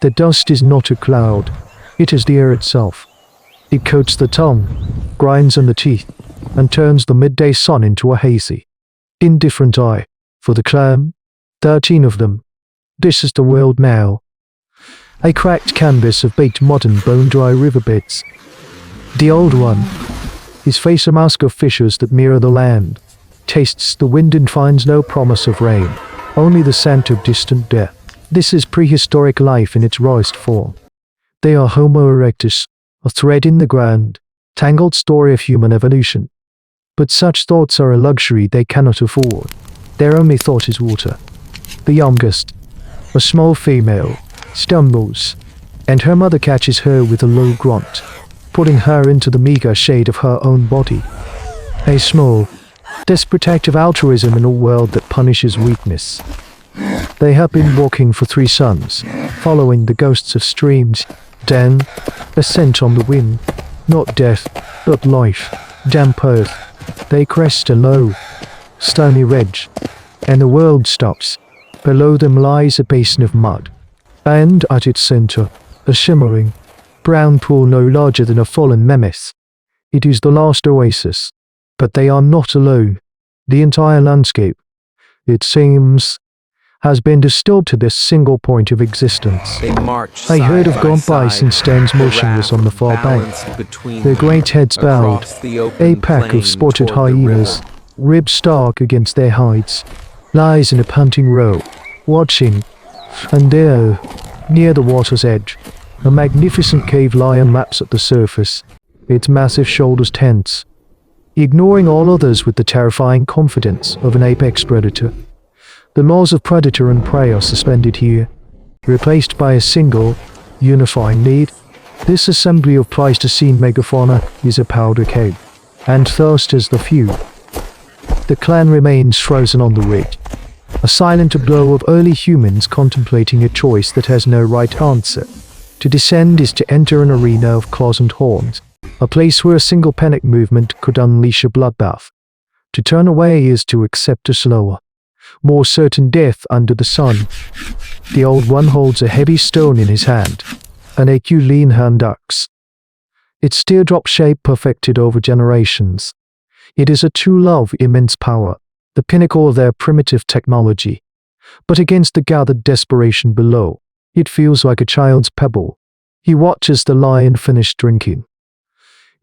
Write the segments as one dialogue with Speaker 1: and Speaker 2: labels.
Speaker 1: The dust is not a cloud, it is the air itself. It coats the tongue, grinds on the teeth, and turns the midday sun into a hazy, indifferent eye. For the clan, 13 of them. This is the world now. A cracked canvas of baked modern bone-dry riverbeds. The old one, his face a mask of fissures that mirror the land, tastes the wind and finds no promise of rain, only the scent of distant death. This is prehistoric life in its rawest form. They are Homo erectus, a thread in the ground, tangled story of human evolution. But such thoughts are a luxury they cannot afford. Their only thought is water. The youngest, a small female, stumbles, and her mother catches her with a low grunt, putting her into the meager shade of her own body. A small, desperate act of altruism in a world that punishes weakness. They have been walking for 3 suns, following the ghosts of streams, then, a scent on the wind, not death, but life, damp earth. They crest a low, stony ridge, and the world stops. Below them lies a basin of mud, and at its center, a shimmering, brown pool no larger than a fallen mammoth. It is the last oasis, but they are not alone. The entire landscape, it seems, has been disturbed to this single point of existence. A herd have gone by and stands motionless on the far bank, their great heads bowed. A pack of spotted hyenas, ribs stark against their hides, lies in a panting row, watching. And there, near the water's edge, a magnificent cave lion laps at the surface, its massive shoulders tense, ignoring all others with the terrifying confidence of an apex predator. The laws of predator and prey are suspended here, replaced by a single, unifying need. This assembly of Pleistocene megafauna is a powder keg, and thirst is the fuel. The clan remains frozen on the ridge, a silent glow of early humans contemplating a choice that has no right answer. To descend is to enter an arena of claws and horns, a place where a single panic movement could unleash a bloodbath. To turn away is to accept a slower, more certain death under the sun. The old one holds a heavy stone in his hand, an aquiline hand axe, its teardrop shape perfected over generations. It is a true love, immense power, the pinnacle of their primitive technology. But against the gathered desperation below, it feels like a child's pebble. He watches the lion finish drinking.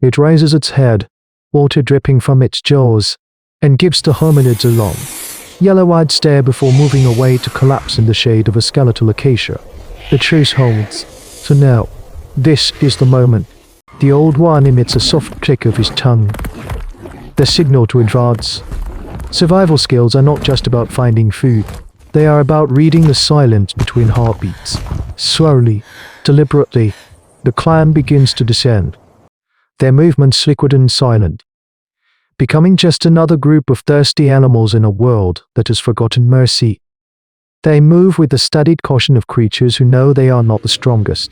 Speaker 1: It raises its head, water dripping from its jaws, and gives the hominids a long, yellow-eyed stare before moving away to collapse in the shade of a skeletal acacia. The truce holds. So now, this is the moment. The old one emits a soft click of his tongue, the signal to advance. Survival skills are not just about finding food. They are about reading the silence between heartbeats. Slowly, deliberately, the clan begins to descend, their movements liquid and silent, becoming just another group of thirsty animals in a world that has forgotten mercy. They move with the studied caution of creatures who know they are not the strongest.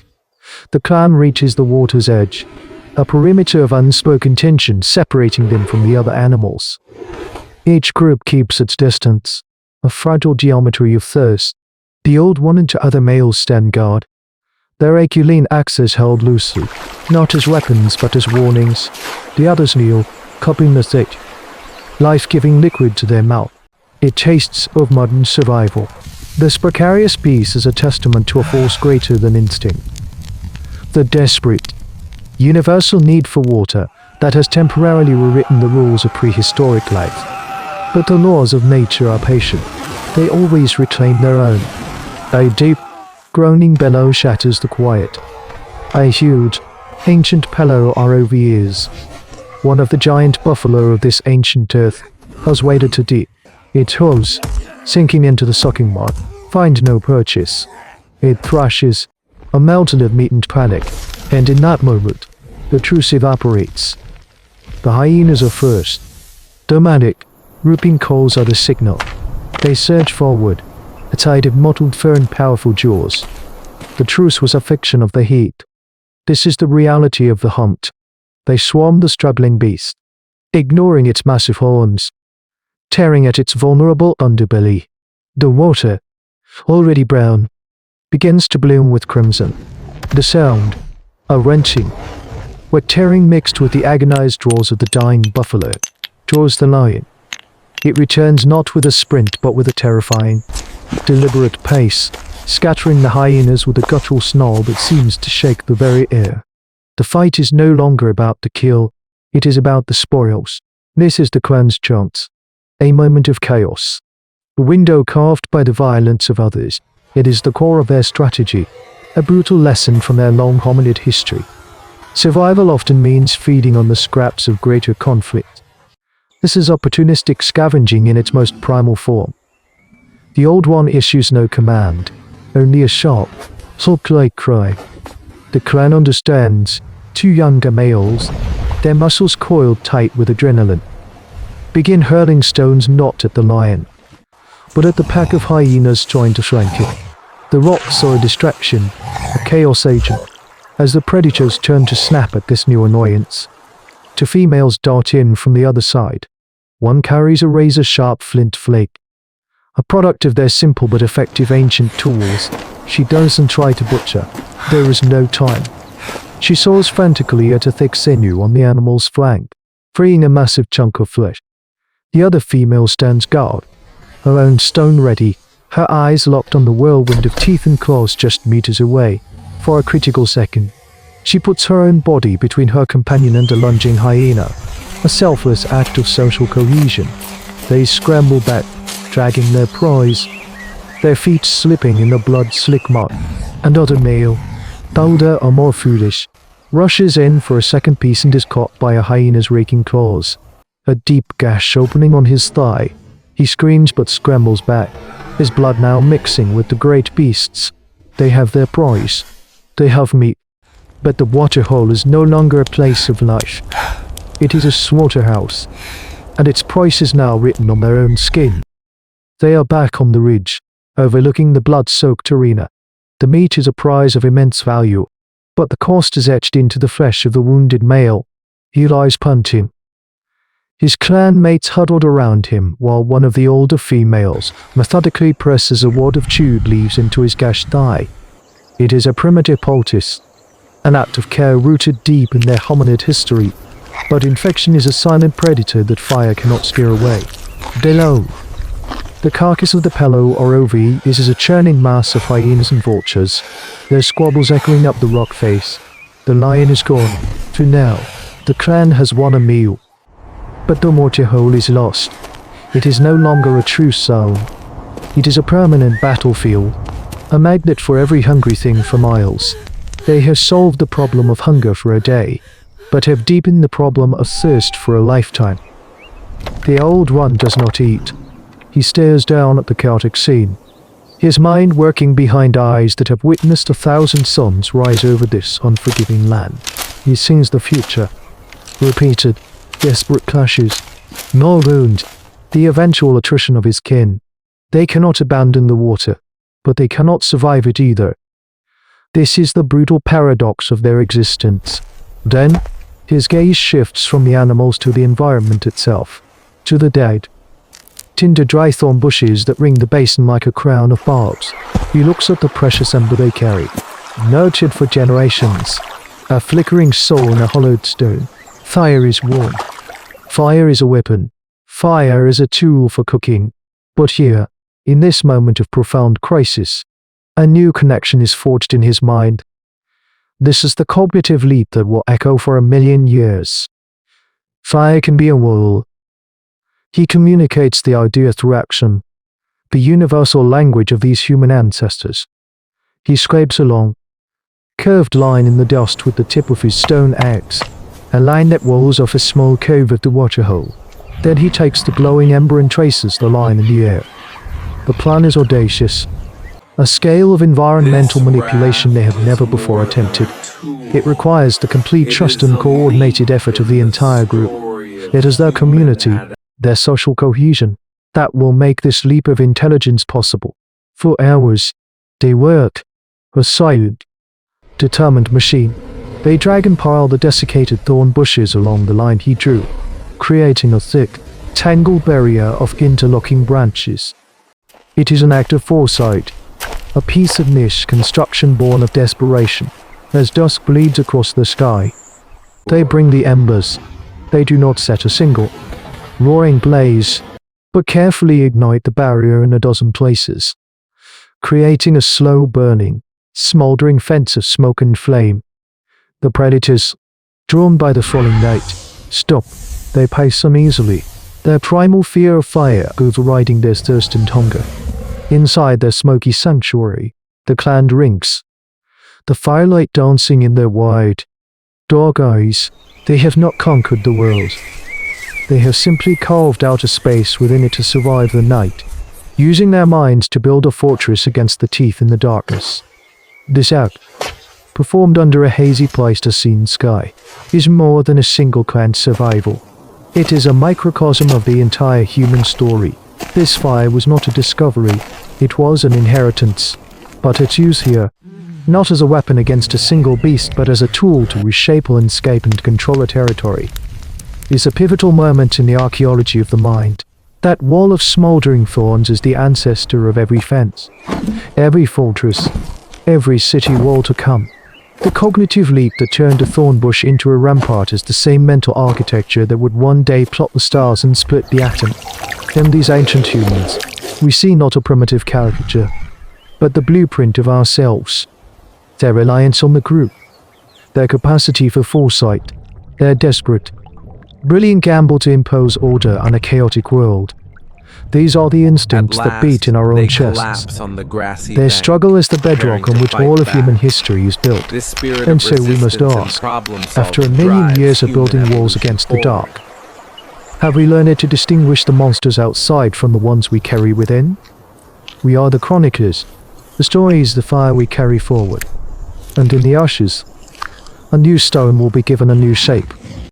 Speaker 1: The clan reaches the water's edge, a perimeter of unspoken tension separating them from the other animals. Each group keeps its distance, a fragile geometry of thirst. The old one and 2 other males stand guard, their aquiline axes held loosely, not as weapons but as warnings. The others kneel, cupping the thick, life-giving liquid to their mouth. It tastes of modern survival. This precarious peace is a testament to a force greater than instinct. The desperate, universal need for water that has temporarily rewritten the rules of prehistoric life. But the laws of nature are patient. They always reclaim their own. A deep, groaning bellow shatters the quiet. A huge, ancient bellow ROVs. One of the giant buffalo of this ancient earth has waded too deep. Its hooves, sinking into the sucking mud, find no purchase. It thrashes, a mountain of meat and panic, and in that moment, the truce evaporates. The hyenas are first. Domanic, whooping calls are the signal. They surge forward, a tide of mottled fur and powerful jaws. The truce was a fiction of the heat. This is the reality of the hunt. They swarm the struggling beast, ignoring its massive horns, tearing at its vulnerable underbelly. The water, already brown, begins to bloom with crimson. The sound, a wrenching, wet tearing mixed with the agonized roars of the dying buffalo, draws the lion. It returns not with a sprint but with a terrifying, deliberate pace, scattering the hyenas with a guttural snarl that seems to shake the very air. The fight is no longer about the kill, it is about the spoils. This is the clan's chance. A moment of chaos. A window carved by the violence of others. It is the core of their strategy, a brutal lesson from their long hominid history. Survival often means feeding on the scraps of greater conflict. This is opportunistic scavenging in its most primal form. The Old One issues no command, only a sharp, soap-like cry. The clan understands. Two younger males, their muscles coiled tight with adrenaline, begin hurling stones not at the lion, but at the pack of hyenas trying to flank it. The rocks are a distraction, a chaos agent, as the predators turn to snap at this new annoyance. Two females dart in from the other side. One carries a razor-sharp flint flake, a product of their simple but effective ancient tools. She doesn't try to butcher. There is no time. She saws frantically at a thick sinew on the animal's flank, freeing a massive chunk of flesh. The other female stands guard, her own stone ready, her eyes locked on the whirlwind of teeth and claws just meters away. For a critical second, she puts her own body between her companion and a lunging hyena, a selfless act of social cohesion. They scramble back, dragging their prize, their feet slipping in the blood-slick mud. Another male, bolder or more foolish, rushes in for a second piece and is caught by a hyena's raking claws. A deep gash opening on his thigh. He screams but scrambles back, his blood now mixing with the great beast's. They have their prize. They have meat. But the waterhole is no longer a place of life. It is a slaughterhouse, and its price is now written on their own skin. They are back on the ridge, overlooking the blood-soaked arena. The meat is a prize of immense value, but the cost is etched into the flesh of the wounded male. He lies panting. His clan mates huddled around him while one of the older females methodically presses a wad of chewed leaves into his gashed thigh. It is a primitive poultice, an act of care rooted deep in their hominid history, but infection is a silent predator that fire cannot scare away. Below, the carcass of the Pello or Ovi is a churning mass of hyenas and vultures, their squabbles echoing up the rock face. The lion is gone. For now, the clan has won a meal. But the waterhole is lost. It is no longer a truce zone. It is a permanent battlefield, a magnet for every hungry thing for miles. They have solved the problem of hunger for a day, but have deepened the problem of thirst for a lifetime. The Old One does not eat. He stares down at the chaotic scene, his mind working behind eyes that have witnessed 1,000 suns rise over this unforgiving land. He sings the future. Repeated, desperate clashes. More wound. The eventual attrition of his kin. They cannot abandon the water, but they cannot survive it either. This is the brutal paradox of their existence. Then, his gaze shifts from the animals to the environment itself, to the dead. Tinder dry thorn bushes that ring the basin like a crown of barbs. He looks at the precious ember they carry, nurtured for generations, a flickering soul in a hollowed stone. Fire is warm. Fire is a weapon. Fire is a tool for cooking. But here, in this moment of profound crisis, a new connection is forged in his mind. This is the cognitive leap that will echo for 1,000,000 years. Fire can be a wall. He communicates the idea through action, the universal language of these human ancestors. He scrapes a long, curved line in the dust with the tip of his stone axe, a line that walls off a small cove of the waterhole. Then he takes the glowing ember and traces the line in the air. The plan is audacious, a scale of environmental manipulation they have never before attempted. It requires the complete trust and coordinated effort of the entire group. It is their community, their social cohesion, that will make this leap of intelligence possible. For hours, they work, a silent, determined machine. They drag and pile the desiccated thorn bushes along the line he drew, creating a thick, tangled barrier of interlocking branches. It is an act of foresight, a piece of niche construction born of desperation. As dusk bleeds across the sky, they bring the embers. They do not set a single roaring blaze, but carefully ignite the barrier in a dozen places, creating a slow burning, smoldering fence of smoke and flame. The predators, drawn by the falling night, stop. They pace uneasily, their primal fear of fire overriding their thirst and hunger. Inside their smoky sanctuary, the clan drinks, the firelight dancing in their wide, dark eyes. They have not conquered the world. They have simply carved out a space within it to survive the night, using their minds to build a fortress against the teeth in the darkness. This act, performed under a hazy Pleistocene sky, is more than a single clan's survival. It is a microcosm of the entire human story. This fire was not a discovery, it was an inheritance. But its use here, not as a weapon against a single beast but as a tool to reshape a landscape and control a territory, is a pivotal moment in the archaeology of the mind. That wall of smoldering thorns is the ancestor of every fence, every fortress, every city wall to come. The cognitive leap that turned a thorn bush into a rampart is the same mental architecture that would one day plot the stars and split the atom. In these ancient humans, we see not a primitive caricature, but the blueprint of ourselves. Their reliance on the group, their capacity for foresight, their desperate, brilliant gamble to impose order on a chaotic world. These are the instincts that beat in our own chests. Their struggle is the bedrock on which all of human history is built. And so we must ask, after a million years of building walls against the dark, have we learned to distinguish the monsters outside from the ones we carry within? We are the chroniclers. The story is the fire we carry forward. And in the ashes, a new stone will be given a new shape.